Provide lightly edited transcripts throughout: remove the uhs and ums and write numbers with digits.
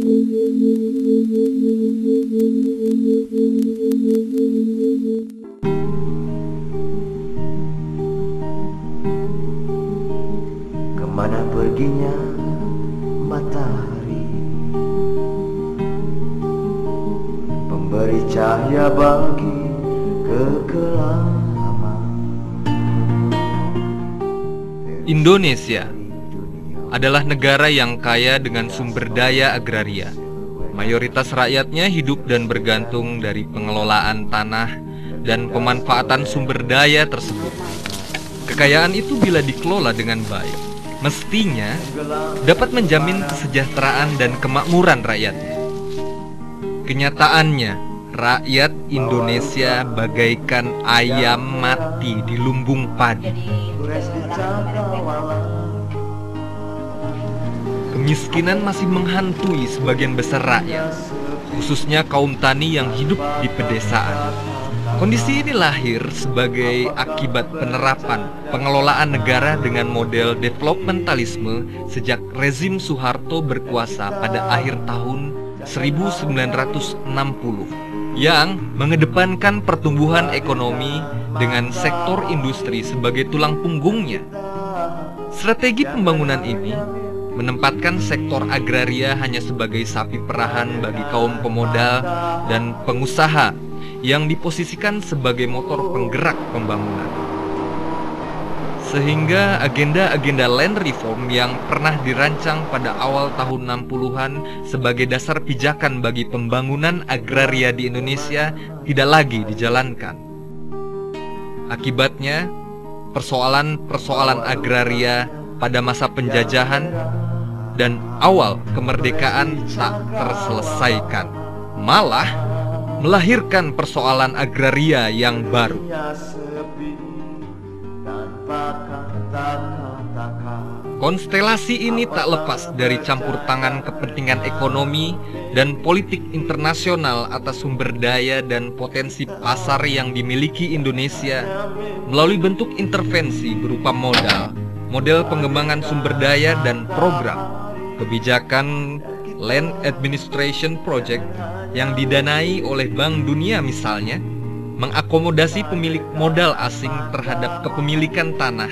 Kemana perginya matahari, pemberi cahaya bagi kekelaman. Indonesia adalah negara yang kaya dengan sumber daya agraria. Mayoritas rakyatnya hidup dan bergantung dari pengelolaan tanah dan pemanfaatan sumber daya tersebut. Kekayaan itu bila dikelola dengan baik, mestinya dapat menjamin kesejahteraan dan kemakmuran rakyatnya. Kenyataannya, rakyat Indonesia bagaikan ayam mati di lumbung padi. Kemiskinan masih menghantui sebagian besar rakyat, khususnya kaum tani yang hidup di pedesaan. Kondisi ini lahir sebagai akibat penerapan pengelolaan negara dengan model developmentalisme sejak rezim Soeharto berkuasa pada akhir tahun 1960 yang mengedepankan pertumbuhan ekonomi dengan sektor industri sebagai tulang punggungnya. Strategi pembangunan ini menempatkan sektor agraria hanya sebagai sapi perahan bagi kaum pemodal dan pengusaha yang diposisikan sebagai motor penggerak pembangunan. Sehingga agenda-agenda land reform yang pernah dirancang pada awal tahun 60-an sebagai dasar pijakan bagi pembangunan agraria di Indonesia tidak lagi dijalankan. Akibatnya, persoalan-persoalan agraria pada masa penjajahan dan awal kemerdekaan tak terselesaikan, malah melahirkan persoalan agraria yang baru. Konstelasi ini tak lepas dari campur tangan kepentingan ekonomi dan politik internasional atas sumber daya dan potensi pasar yang dimiliki Indonesia melalui bentuk intervensi berupa model pengembangan sumber daya dan program kebijakan Land Administration Project yang didanai oleh Bank Dunia misalnya, mengakomodasi pemilik modal asing terhadap kepemilikan tanah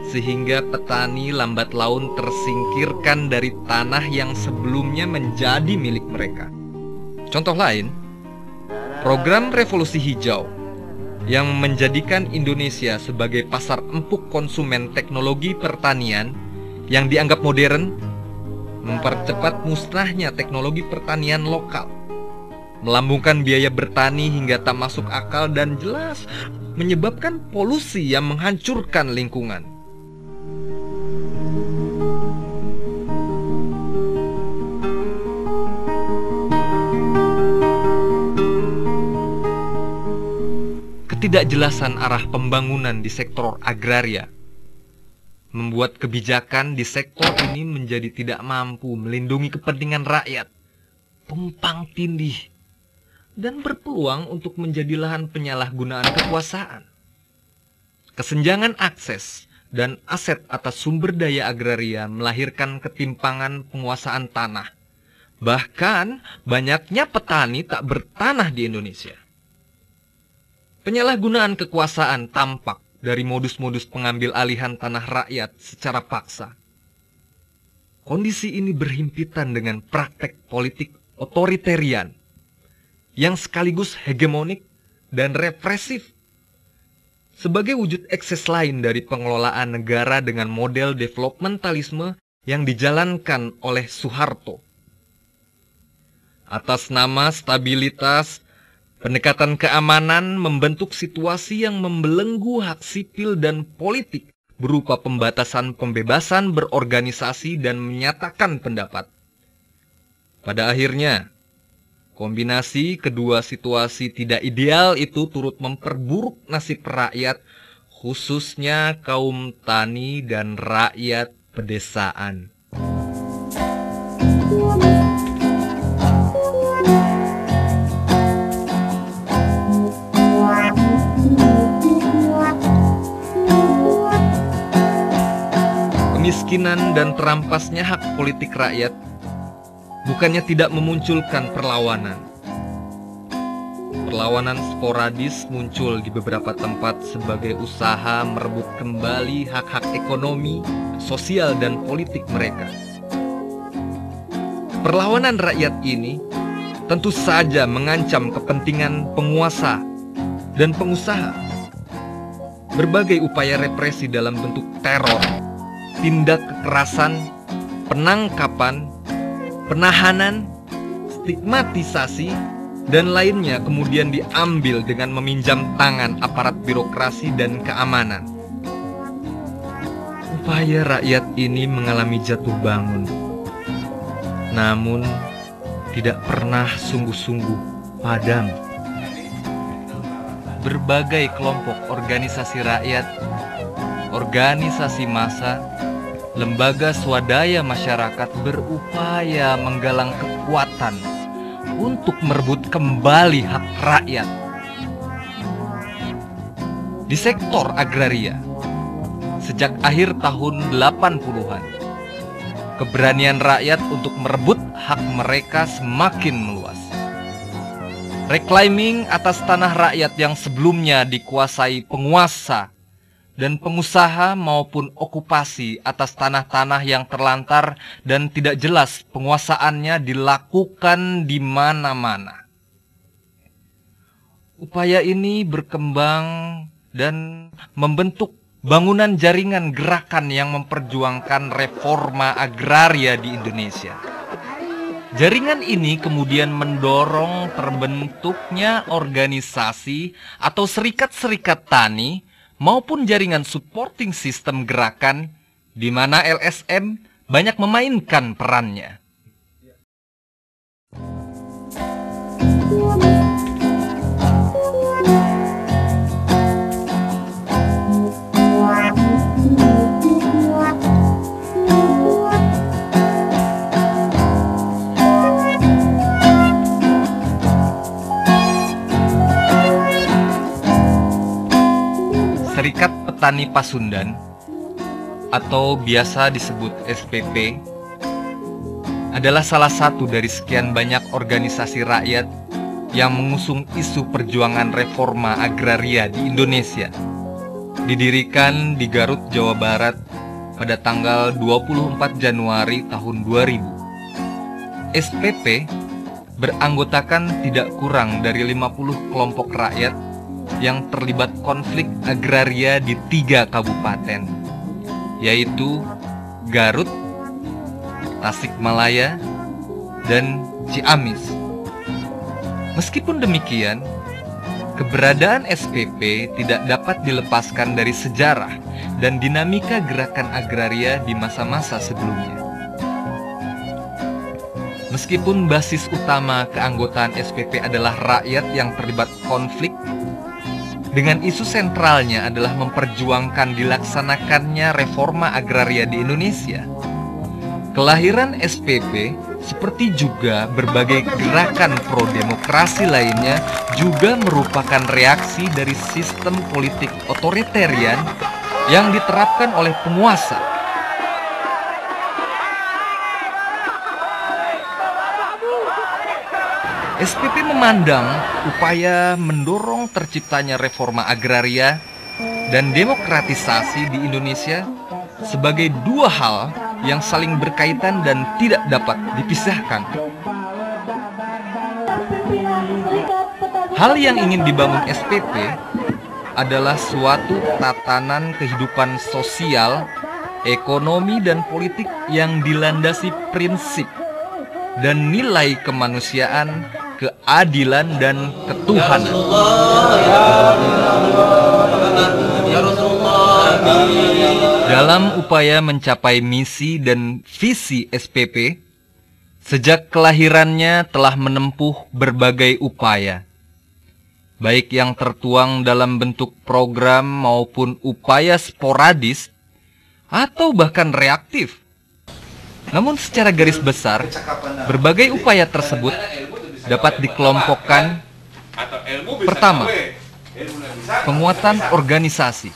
sehingga petani lambat laun tersingkirkan dari tanah yang sebelumnya menjadi milik mereka. Contoh lain, program Revolusi Hijau yang menjadikan Indonesia sebagai pasar empuk konsumen teknologi pertanian yang dianggap modern, mempercepat musnahnya teknologi pertanian lokal, melambungkan biaya bertani hingga tak masuk akal dan jelas menyebabkan polusi yang menghancurkan lingkungan. Ketidakjelasan arah pembangunan di sektor agraria membuat kebijakan di sektor ini menjadi tidak mampu melindungi kepentingan rakyat, tumpang tindih, dan berpeluang untuk menjadi lahan penyalahgunaan kekuasaan. Kesenjangan akses dan aset atas sumber daya agraria melahirkan ketimpangan penguasaan tanah. Bahkan banyaknya petani tak bertanah di Indonesia. Penyalahgunaan kekuasaan tampak dari modus-modus pengambil alihan tanah rakyat secara paksa. Kondisi ini berhimpitan dengan praktek politik otoritarian yang sekaligus hegemonik dan represif sebagai wujud ekses lain dari pengelolaan negara dengan model developmentalisme yang dijalankan oleh Soeharto. Atas nama stabilitas, pendekatan keamanan membentuk situasi yang membelenggu hak sipil dan politik berupa pembatasan pembebasan berorganisasi dan menyatakan pendapat. Pada akhirnya, kombinasi kedua situasi tidak ideal itu turut memperburuk nasib rakyat, khususnya kaum tani dan rakyat pedesaan. Kemiskinan dan terampasnya hak politik rakyat bukannya tidak memunculkan perlawanan. Perlawanan sporadis muncul di beberapa tempat sebagai usaha merebut kembali hak-hak ekonomi, sosial, dan politik mereka. Perlawanan rakyat ini tentu saja mengancam kepentingan penguasa dan pengusaha. Berbagai upaya represi dalam bentuk teror, tindak kekerasan, penangkapan, penahanan, stigmatisasi, dan lainnya kemudian diambil dengan meminjam tangan aparat birokrasi dan keamanan. Upaya rakyat ini mengalami jatuh bangun, namun tidak pernah sungguh-sungguh padam. Berbagai kelompok organisasi rakyat, organisasi massa, lembaga swadaya masyarakat berupaya menggalang kekuatan untuk merebut kembali hak rakyat. Di sektor agraria, sejak akhir tahun 80-an, keberanian rakyat untuk merebut hak mereka semakin meluas. Reclaiming atas tanah rakyat yang sebelumnya dikuasai penguasa dan pengusaha maupun okupasi atas tanah-tanah yang terlantar dan tidak jelas penguasaannya dilakukan di mana-mana. Upaya ini berkembang dan membentuk bangunan jaringan gerakan yang memperjuangkan reforma agraria di Indonesia. Jaringan ini kemudian mendorong terbentuknya organisasi atau serikat-serikat tani maupun jaringan supporting sistem gerakan di mana LSM banyak memainkan perannya. Serikat Petani Pasundan atau biasa disebut SPP adalah salah satu dari sekian banyak organisasi rakyat yang mengusung isu perjuangan reforma agraria di Indonesia. Didirikan di Garut, Jawa Barat pada tanggal 24 Januari tahun 2000. SPP beranggotakan tidak kurang dari 50 kelompok rakyat yang terlibat konflik agraria di 3 kabupaten, yaitu Garut, Tasikmalaya, dan Ciamis. Meskipun demikian, keberadaan SPP tidak dapat dilepaskan dari sejarah dan dinamika gerakan agraria di masa-masa sebelumnya. Meskipun basis utama keanggotaan SPP adalah rakyat yang terlibat konflik, dengan isu sentralnya adalah memperjuangkan dilaksanakannya reforma agraria di Indonesia. Kelahiran SPP, seperti juga berbagai gerakan pro-demokrasi lainnya, juga merupakan reaksi dari sistem politik otoritarian yang diterapkan oleh penguasa. SPP memandang upaya mendorong terciptanya reforma agraria dan demokratisasi di Indonesia sebagai dua hal yang saling berkaitan dan tidak dapat dipisahkan. Hal yang ingin dibangun SPP adalah suatu tatanan kehidupan sosial, ekonomi, dan politik yang dilandasi prinsip dan nilai kemanusiaan, keadilan, dan ketuhanan. Dalam upaya mencapai misi dan visi SPP, sejak kelahirannya telah menempuh berbagai upaya, baik yang tertuang dalam bentuk program maupun upaya sporadis atau bahkan reaktif. Namun secara garis besar, berbagai upaya tersebut dapat dikelompokkan. Pertama, penguatan organisasi.